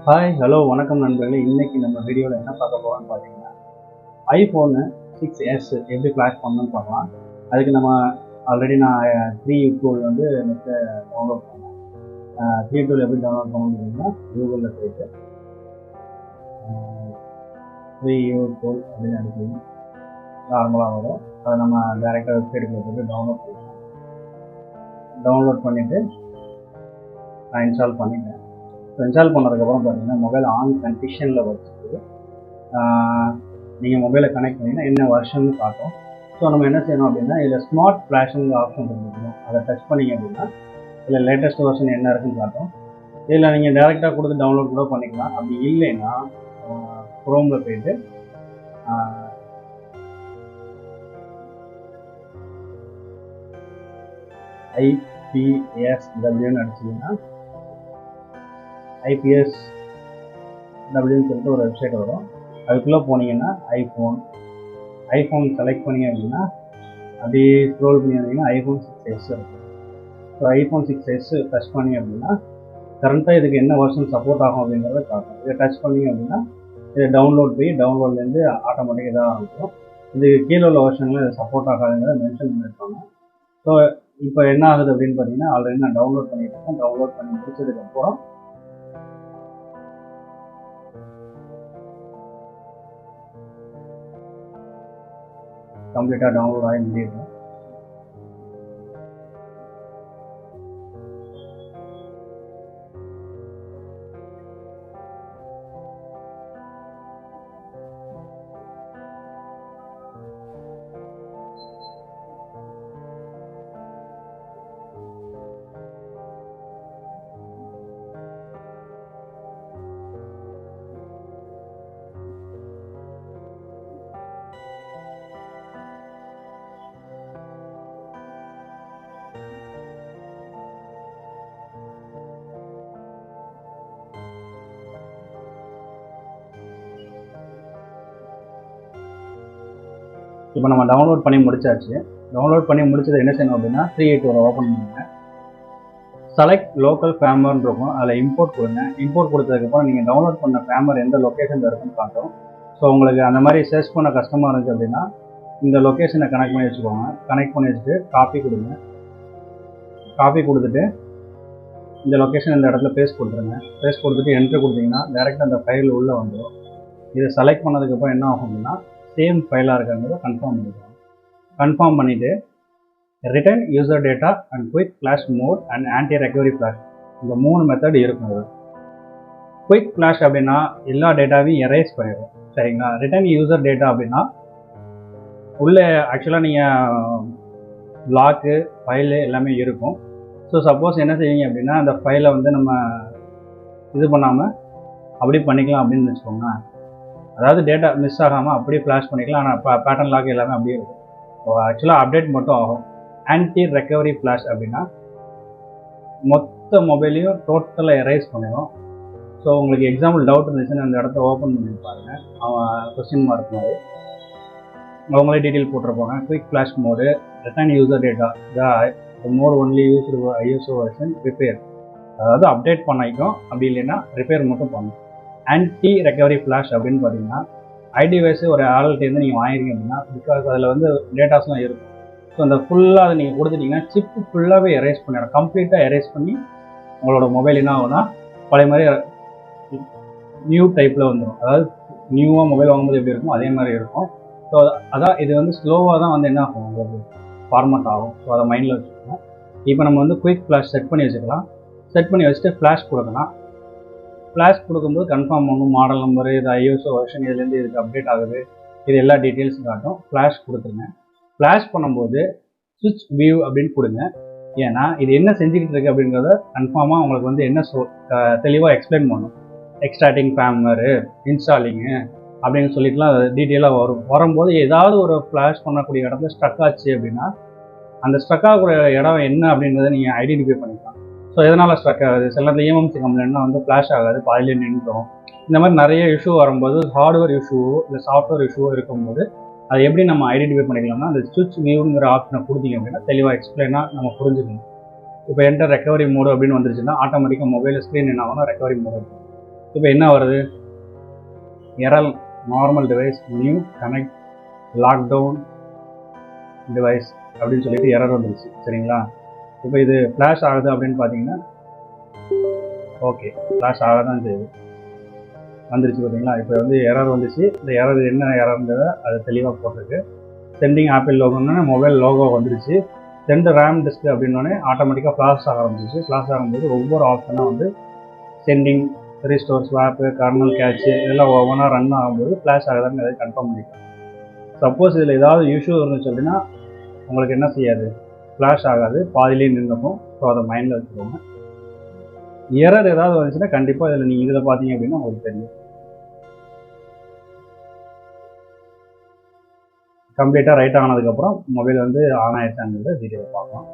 Hi hello வணக்கம் நண்பர்களே. இன்றைக்கி நம்ம வீடியோவில் என்ன பார்க்க போகிறோம்னு பார்த்தீங்கன்னா, ஐஃபோனு 6s எப்படி ஃப்ளாஷ் பண்ணணும்னு பார்க்கலாம். அதுக்கு நம்ம ஆல்ரெடி நான் 3U டூல் வந்து நெட்டில் டவுன்லோட் பண்ணேன். 3U டூல் எப்படி டவுன்லோட் பண்ணணும்னு பார்த்தீங்கன்னா, கூகுளில் போயிட்டு 3U டூல் அப்படின்னு அடிக்கணும். நார்மலாக வரும். அதை நம்ம டேரெக்டாக வெப்சைட்டுக்குள்ள போய்ட்டு டவுன்லோட் பண்ணலாம். டவுன்லோட் பண்ணிவிட்டு நான் இன்ஸ்டால் பண்ணிட்டேன். இன்ஸ்டால் பண்ணதுக்கப்புறம் பார்த்தீங்கன்னா, மொபைல் ஆன் கண்டிஷனில் வச்சுட்டு நீங்கள் மொபைலை கனெக்ட் பண்ணிங்கன்னா என்ன வருஷன்னு காட்டும். ஸோ நம்ம என்ன செய்யணும் அப்படின்னா, இதில் ஸ்மார்ட் ஃப்ளாஷுங்கிற ஆப்ஷன் இருந்துக்கணும். அதை டச் பண்ணிங்க அப்படின்னா இதில் லேட்டஸ்ட் வெர்ஷன் என்ன இருக்குன்னு காட்டும். இதில் நீங்கள் டேரெக்டாக கொடுத்து டவுன்லோட் கூட பண்ணிக்கலாம். அப்படி இல்லைன்னா குரோமில் போயிட்டு IPSWன்னு அடிச்சிங்கன்னா IPSWன்னு சொல்லிட்டு ஒரு வெப்சைட் வரும். அதுக்குள்ளே போனீங்கன்னா ஐஃபோன் செலக்ட் பண்ணிங்க அப்படின்னா அப்படியே ஸ்க்ரோல் பண்ணி வந்தீங்கன்னா ஐஃபோன் 6s இருக்கும். ஸோ ஐஃபோன் 6s டச் பண்ணிங்க அப்படின்னா கரண்ட்டாக இதுக்கு என்ன வெர்ஷன் சப்போர்ட் ஆகும் அப்படிங்கிறத காட்டும். இதை டச் பண்ணிங்க அப்படின்னா இதை டவுன்லோட்லேருந்து ஆட்டோமேட்டிக்காக இதாக ஆகும். இது கீழே உள்ள வெர்ஷனில் இது சப்போர்ட் ஆகாதுங்கிறத மென்ஷன் பண்ணியிருப்பாங்க. ஸோ இப்போ என்ன ஆகுது அப்படின்னு பார்த்தீங்கன்னா, ஆல்ரெடி நான் டவுன்லோட் பண்ணியிருக்கேன். டவுன்லோட் பண்ணி முடிச்சதுக்கப்புறம் கம்ப்ளீட்டாக டவுன்லோட் ஆகி முடியும். இப்போ நம்ம டவுன்லோட் பண்ணி முடிச்சாச்சு. டவுன்லோட் பண்ணி முடிச்சதை என்ன செய்யணும் அப்படின்னா, 3U ஓப்பன் பண்ணுங்க. செலக்ட் லோக்கல் ஃபேமர்னு இருக்கும். அதில் இம்போர்ட் கொடுங்க. இம்போர்ட் கொடுத்ததுக்கப்புறம் நீங்கள் டவுன்லோட் பண்ண ஃபேமர் எந்த லொக்கேஷனில் இருக்குன்னு காட்டும். ஸோ உங்களுக்கு அந்த மாதிரி சர்ச் பண்ண கஷ்டமாக இருந்துச்சு அப்படின்னா இந்த லொக்கேஷனை கனெக்ட் பண்ணி வச்சுக்கோங்க. கனெக்ட் பண்ணி வச்சுட்டு காப்பி கொடுங்க. காப்பி கொடுத்துட்டு இந்த லொக்கேஷன் இந்த இடத்துல பேஸ்ட் கொடுத்துருங்க. பேஸ்ட் கொடுத்துட்டு என்ட்ரு கொடுத்தீங்கன்னா டேரெக்டாக அந்த ஃபைல் உள்ளே வந்துடும். இதை செலக்ட் பண்ணதுக்கப்புறம் என்ன ஆகும் அப்படின்னா, சேம் ஃபைலாக இருக்கிறத கன்ஃபார்ம் பண்ணிக்கலாம். கன்ஃபார்ம் பண்ணிவிட்டு return user data and quick flash mode and anti recovery flash, இந்த 3 மெத்தட் இருக்கும். அது குயிக் ஃப்ளாஷ் அப்படின்னா எல்லா டேட்டாவையும் எரேஸ் பண்ணிடும். சரிங்களா? ரிட்டர்ன் யூசர் டேட்டா அப்படின்னா உள்ளே ஆக்சுவலாக நீங்கள் பிளாக்கு ஃபைலு எல்லாமே இருக்கும். ஸோ சப்போஸ் என்ன செய்வீங்க அப்படின்னா, அந்த ஃபைலை வந்து நம்ம இது பண்ணாமல் அப்படி பண்ணிக்கலாம் அப்படின்னு வச்சுக்கோங்க. அதாவது டேட்டா மிஸ் ஆகாமல் அப்படியே ஃப்ளாஷ் பண்ணிக்கலாம். ஆனால் பேட்டர்ன் லாக் எல்லாமே அப்படியே இருக்கும். ஸோ ஆக்சுவலாக அப்டேட் மட்டும் ஆகும். ஆன்டி ரெக்கவரி ஃப்ளாஷ் அப்படின்னா மொத்த மொபைலையும் டோட்டலாக எரேஸ் பண்ணிடும். ஸோ உங்களுக்கு எக்ஸாம்பிள் டவுட் இருந்துச்சுன்னா அந்த இடத்த ஓப்பன் பண்ணி பாருங்க. அவன் கொஸ்டின் மார்க் மாதிரி அவங்களே டீட்டெயில் போட்டிருப்பாங்க. Quick flash mode, return user data, the more only used ISO version repair, அதாவது அப்டேட் பண்ணிக்கும். அப்படி இல்லைன்னா ரிப்பேர் மட்டும் பண்ணும். ஆன்டி ரெக்கவரி ஃப்ளாஷ் அப்படின்னு பார்த்தீங்கன்னா iDevice ஒரு ஆள்கிட்டேருந்து நீங்கள் வாங்கிருக்கீங்க அப்படின்னா, பிகாஸ் அதில் வந்து டேட்டாஸ்லாம் இருக்கும். ஸோ அந்த ஃபுல்லாக அதை நீங்கள் கொடுத்துட்டிங்கன்னா சிப்பு ஃபுல்லாகவே எரேஸ் பண்ணிடும். கம்ப்ளீட்டாக எரேஸ் பண்ணி உங்களோட மொபைல் என்ன ஆகும்னா பழைய மாதிரி நியூ டைப்பில் வந்துடும். அதாவது நியூவாக மொபைல் வாங்கும்போது எப்படி இருக்கும் அதே மாதிரி இருக்கும். ஸோ அதான் இது வந்து ஸ்லோவாக தான் வந்து என்ன ஆகும், உங்களுக்கு ஃபார்மட் ஆகும். ஸோ அதை மைண்டில் வச்சுக்கோங்க. இப்போ நம்ம வந்து குயிக் ஃப்ளாஷ் செட் பண்ணி வச்சுக்கலாம். செட் பண்ணி வச்சுட்டு ஃப்ளாஷ் கொடுக்கலாம். ஃப்ளாஷ் கொடுக்கும்போது கன்ஃபார்ம் பண்ணும். மாடல் நம்பரு, இது ISO வெர்ஷன், இதுலேருந்து இதுக்கு அப்டேட் ஆகுது, இது எல்லா டீட்டெயில்ஸும் காட்டும். ஃப்ளாஷ் கொடுத்துருங்க. ஃப்ளாஷ் பண்ணும்போது ஸ்விட்ச் வியூ அப்படின்னு கொடுங்க. ஏன்னா இது என்ன செஞ்சுக்கிட்டு இருக்கு அப்படிங்கிறத கன்ஃபார்மாக உங்களுக்கு வந்து என்ன தெளிவாக எக்ஸ்பிளைன் பண்ணும். எக்ஸ்ட்ராக்டிங் ஃபேமரு, இன்ஸ்டாலிங்கு அப்படின்னு சொல்லிட்டுலாம் டீட்டெயிலாக வரும்போது ஏதாவது ஒரு ஃப்ளாஷ் பண்ணக்கூடிய இடத்துல ஸ்ட்ரக் ஆச்சு அப்படின்னா அந்த ஸ்ட்ரக் ஆகக்கூடிய இடம் என்ன அப்படின்றத நீங்கள் ஐடென்டிஃபை பண்ணிக்கலாம். ஸோ எதனால் ஸ்ட்ரக் ஆகுது, சில நேரத்தில் EMMC கம்ப்ளைண்ட்னா வந்து ஃப்ளாஷ் ஆகாது, பாதிலே நின்றுடும். இந்த மாதிரி நிறைய இஷ்யூ வரும்போது ஹார்ட்வேர் இஷ்யூ இல்லை சாஃப்ட்வேர் இஷ்யூ இருக்கும்போது அதை எப்படி நம்ம ஐடென்டிஃபை பண்ணிக்கலாம்னா, அந்த ஸ்விட்ச் வியூங்கிற ஆப்ஷனை கொடுத்தீங்க அப்படின்னா தெளிவாக எக்ஸ்பிளைனாக நம்ம புரிஞ்சுக்கணும். இப்போ என்டர் ரெக்கவரி மோடு அப்படின்னு வந்துருச்சுன்னா ஆட்டோமேட்டிக்காக மொபைல் ஸ்க்ரீன் என்ன ஆகும்னா ரெக்கவரி மோடு இருக்கும். இப்போ என்ன வருது, error normal device new connect lockdown device அப்படின்னு சொல்லிட்டு எரர் வந்துருச்சு. சரிங்களா? இப்போ இது ஃப்ளாஷ் ஆகுது அப்படின்னு பார்த்தீங்கன்னா ஓகே, ஃப்ளாஷ் ஆக தான் செய்யுது, வந்துருச்சு பார்த்தீங்களா? இப்போ வந்து எரர் வந்துச்சு. இந்த எரர் என்ன எரர்ன்றதை அது தெளிவாக போட்டிருக்கு. சென்டிங் ஆப்பிள் லோகோன்னு மொபைல் லோகோ வந்துருச்சு. சென்ட் ரேம் டிஸ்க் அப்படின்னோடனே ஆட்டோமேட்டிக்காக ஃப்ளாஷ் ஆக ஆரம்பிச்சிச்சு. ஃப்ளாஷ் ஆகும்போது ஒவ்வொரு ஆப்ஷனாக வந்து sending, restore, swap, kernel cache இதெல்லாம் ஒவ்வொன்றா ரன் ஆகும்போது ஃப்ளாஷ் ஆகுதான்னு எதாவது கன்ஃபார்ம் பண்ணிக்கலாம். சப்போஸ் இதில் ஏதாவது இஷ்யூ இருந்துச்சு அப்படின்னா உங்களுக்கு என்ன செய்யாது, ஃப்ளாஷ் ஆகாது, பாதிலேயே நின்றுக்கும். ஸோ அதை மைண்டில் வச்சுக்கோங்க. எரர் ஏதாவது வந்துச்சுன்னா கண்டிப்பாக இதில் நீங்கள் இதில் பார்த்தீங்க அப்படின்னா உங்களுக்கு தெரியும். கம்ப்ளீட்டாக ரைட் ஆனதுக்கப்புறம் மொபைல் வந்து ஆன் ஆயிடுச்சாங்கிறத வீடியோவை பார்க்கலாம்.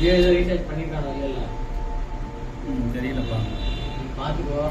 ஜியோ ஏதோ ரீசார்ஜ் பண்ணிருக்கானோ இல்ல தெரியலப்பா, பாத்துக்கோ.